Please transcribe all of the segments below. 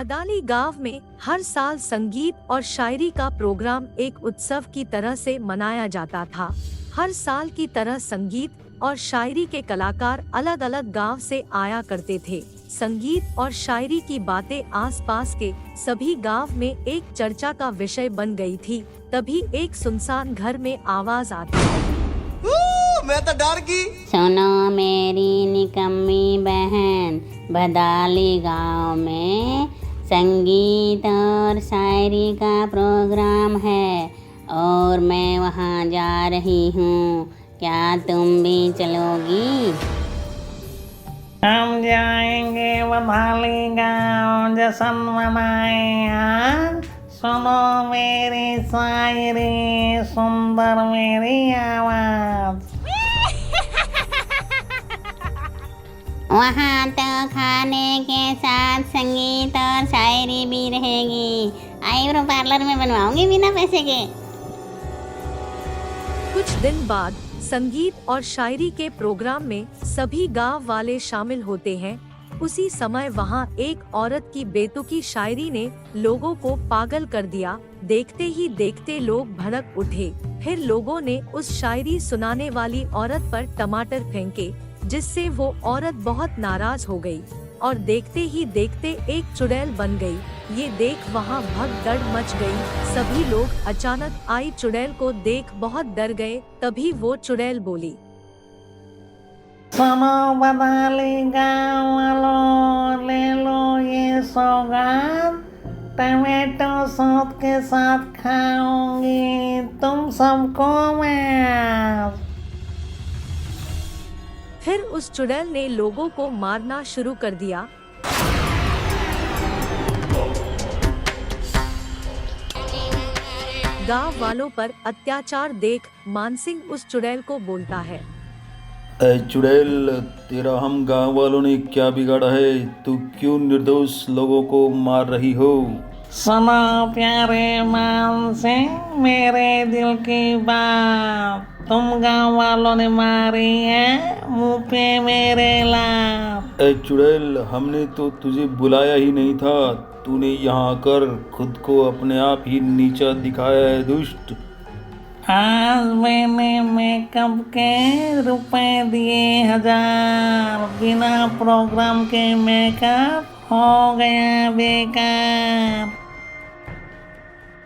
भदाली गांव में हर साल संगीत और शायरी का प्रोग्राम एक उत्सव की तरह से मनाया जाता था। हर साल की तरह संगीत और शायरी के कलाकार अलग अलग गांव से आया करते थे। संगीत और शायरी की बातें आसपास के सभी गांव में एक चर्चा का विषय बन गई थी। तभी एक सुनसान घर में आवाज आती। मैं तो डर गई। सुनो मेरी निकम्मी बहन, भदाली गांव में संगीत और शायरी का प्रोग्राम है और मैं वहां जा रही हूँ। क्या तुम भी चलोगी? हम जाएंगे भदाली गांव, जश्न मनाएं। सुनो मेरी शायरी, सुंदर मेरी आवाज। वहाँ तो खाने के साथ संगीत और शायरी भी रहेगी। आईब्रो पार्लर में बनवाऊंगी बिना पैसे के। कुछ दिन बाद संगीत और शायरी के प्रोग्राम में सभी गांव वाले शामिल होते हैं। उसी समय वहां एक औरत की बेतुकी शायरी ने लोगों को पागल कर दिया। देखते ही देखते लोग भड़क उठे। फिर लोगों ने उस शायरी सुनाने वाली औरत पर टमाटर फेंके, जिससे वो औरत बहुत नाराज हो गई और देखते ही देखते एक चुड़ैल बन गई। ये देख वहाँ भगदड़ मच गई। सभी लोग अचानक आई चुड़ैल को देख बहुत डर गए। तभी वो चुड़ैल बोली, सुनो भदाली गांव वालों, ले लो ये सौगात। टमाटो सॉस के साथ खाऊंगी तुम सबको मैं। फिर उस चुड़ैल ने लोगों को मारना शुरू कर दिया। गांव वालों पर अत्याचार देख मानसिंह उस चुड़ैल को बोलता है, ऐ चुड़ैल, तेरा हम गांव वालों ने क्या बिगाड़ा है? तू क्यों निर्दोष लोगों को मार रही हो? सुनो प्यारे मानसिंह, मेरे दिल की बात। तुम गांव वालों ने मारी है, मुंह पे मेरे लात। ऐ चुड़ैल, हमने तो तुझे बुलाया ही नहीं था। तूने यहाँ आकर खुद को अपने आप ही नीचा दिखाया है, दुष्ट। आज मैंने मेकअप के रुपए दिए 1000। बिना प्रोग्राम के मेकअप हो गया बेकार।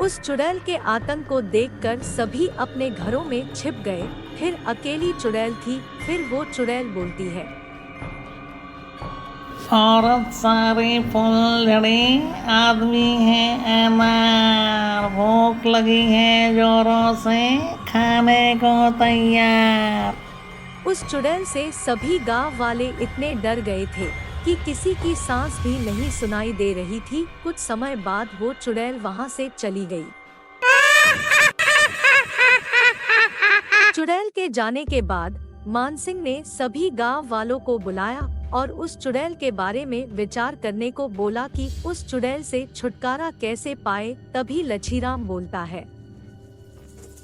उस चुड़ैल के आतंक को देखकर सभी अपने घरों में छिप गए। फिर अकेली चुड़ैल थी। फिर वो चुड़ैल बोलती है, औरत सारी फुलझड़ी, आदमी है अनार। भूख लगी है जोरों से, खाने को तैयार। उस चुड़ैल से सभी गांव वाले इतने डर गए थे कि किसी की सांस भी नहीं सुनाई दे रही थी। कुछ समय बाद वो चुड़ैल वहां से चली गई। चुड़ैल के जाने के बाद मानसिंह ने सभी गांव वालों को बुलाया और उस चुड़ैल के बारे में विचार करने को बोला कि उस चुड़ैल से छुटकारा कैसे पाए। तभी लच्छीराम बोलता है,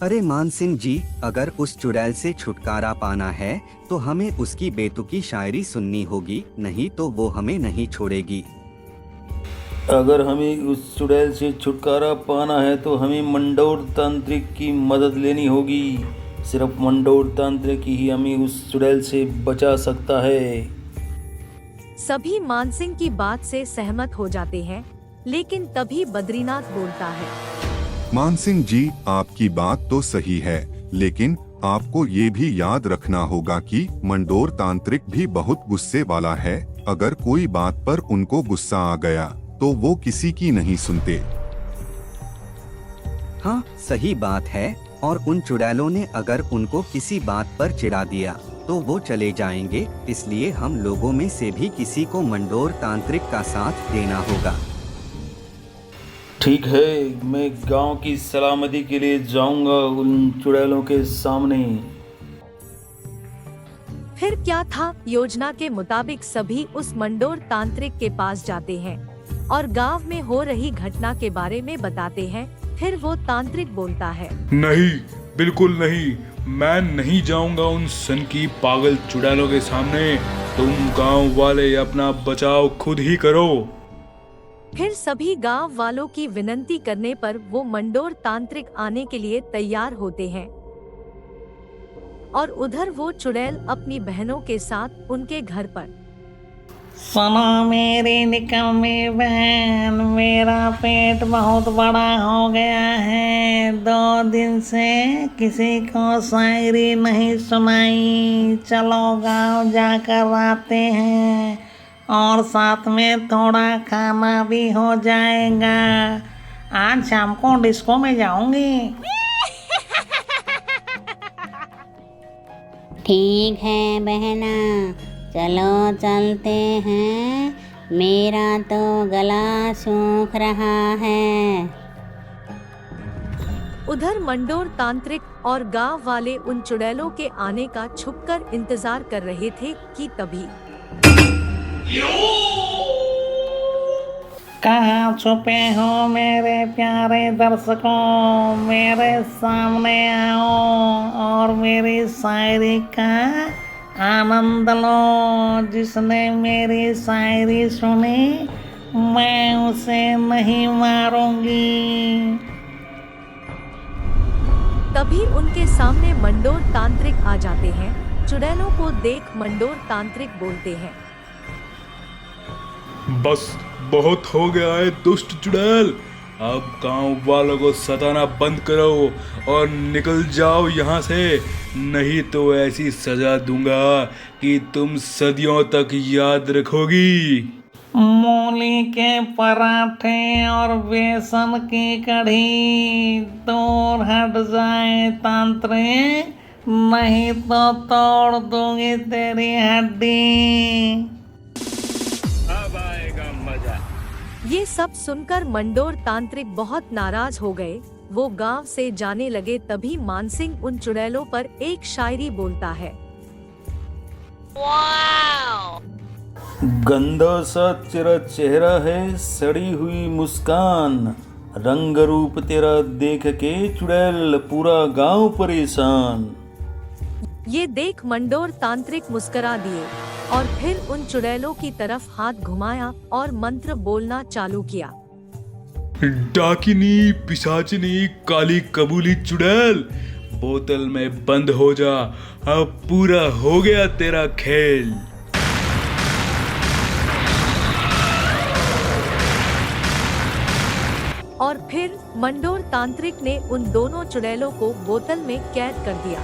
अरे मानसिंह जी, अगर उस चुड़ैल से छुटकारा पाना है तो हमें उसकी बेतुकी शायरी सुननी होगी, नहीं तो वो हमें नहीं छोड़ेगी। अगर हमें उस चुड़ैल से छुटकारा पाना है तो हमें मंडोर तांत्रिक की मदद लेनी होगी। सिर्फ मंडोर तांत्रिक ही हमें उस चुड़ैल से बचा सकता है। सभी मानसिंह की बात से सहमत हो जाते हैं, लेकिन तभी बद्रीनाथ बोलता है, मानसिंह जी, आपकी बात तो सही है, लेकिन आपको ये भी याद रखना होगा कि मंडोर तांत्रिक भी बहुत गुस्से वाला है। अगर कोई बात पर उनको गुस्सा आ गया तो वो किसी की नहीं सुनते। हाँ, सही बात है। और उन चुड़ैलों ने अगर उनको किसी बात पर चिढ़ा दिया तो वो चले जाएंगे। इसलिए हम लोगों में से भी किसी को मंडोर तांत्रिक का साथ देना होगा। ठीक है, मैं गांव की सलामती के लिए जाऊंगा उन चुड़ैलों के सामने। फिर क्या था, योजना के मुताबिक सभी उस मंडोर तांत्रिक के पास जाते हैं और गांव में हो रही घटना के बारे में बताते हैं। फिर वो तांत्रिक बोलता है, नहीं, बिल्कुल नहीं, मैं नहीं जाऊंगा उन सनकी पागल चुड़ैलों के सामने। तुम गांव वाले अपना बचाव खुद ही करो। फिर सभी गांव वालों की विनती करने पर वो मंडोर तांत्रिक आने के लिए तैयार होते हैं और उधर वो चुड़ैल अपनी बहनों के साथ उनके घर पर। सुनो मेरी निकम्मी बहन, मेरा पेट बहुत बड़ा हो गया है। 2 दिन से किसी को शायरी नहीं सुनाई। चलो गांव जाकर आते हैं और साथ में थोड़ा खाना भी हो जाएगा। आज शाम को डिस्को में जाऊंगी। ठीक है बहना, चलो चलते हैं, मेरा तो गला सूख रहा है। उधर मंडोर तांत्रिक और गांव वाले उन चुड़ैलों के आने का छुपकर इंतजार कर रहे थे कि तभी कहाँ छुपे हो मेरे प्यारे दर्शकों, मेरे सामने आओ और मेरी शायरी का आनंद लो। जिसने मेरी शायरी सुनी मैं उसे नहीं मारूंगी। तभी उनके सामने मंडोर तांत्रिक आ जाते हैं। चुड़ैलों को देख मंडोर तांत्रिक बोलते हैं, बस बहुत हो गया है दुष्ट चुड़ैल। अब गांव वालों को सताना बंद करो और निकल जाओ यहाँ से, नहीं तो ऐसी सजा दूंगा कि तुम सदियों तक याद रखोगी। मूली के पराठे और बेसन की कढ़ी, दूर हट जाए तांत्रिक, नहीं तो तोड़ दूंगी तेरी हड्डी। अब आएगा मजा। ये सब सुनकर मंडोर तांत्रिक बहुत नाराज हो गए। वो गांव से जाने लगे। तभी मानसिंह उन चुड़ैलों पर एक शायरी बोलता है। गंदा सा तेरा चेहरा है, सड़ी हुई मुस्कान, रंग रूप तेरा देख के चुड़ैल पूरा गांव परेशान। ये देख मंडोर तांत्रिक मुस्करा दिए और फिर उन चुड़ैलों की तरफ हाथ घुमाया और मंत्र बोलना चालू किया। डाकिनी, पिशाचिनी, काली कबूली चुड़ैल, बोतल में बंद हो जा, अब पूरा हो गया तेरा खेल। और फिर मंडोर तांत्रिक ने उन दोनों चुड़ैलों को बोतल में कैद कर दिया।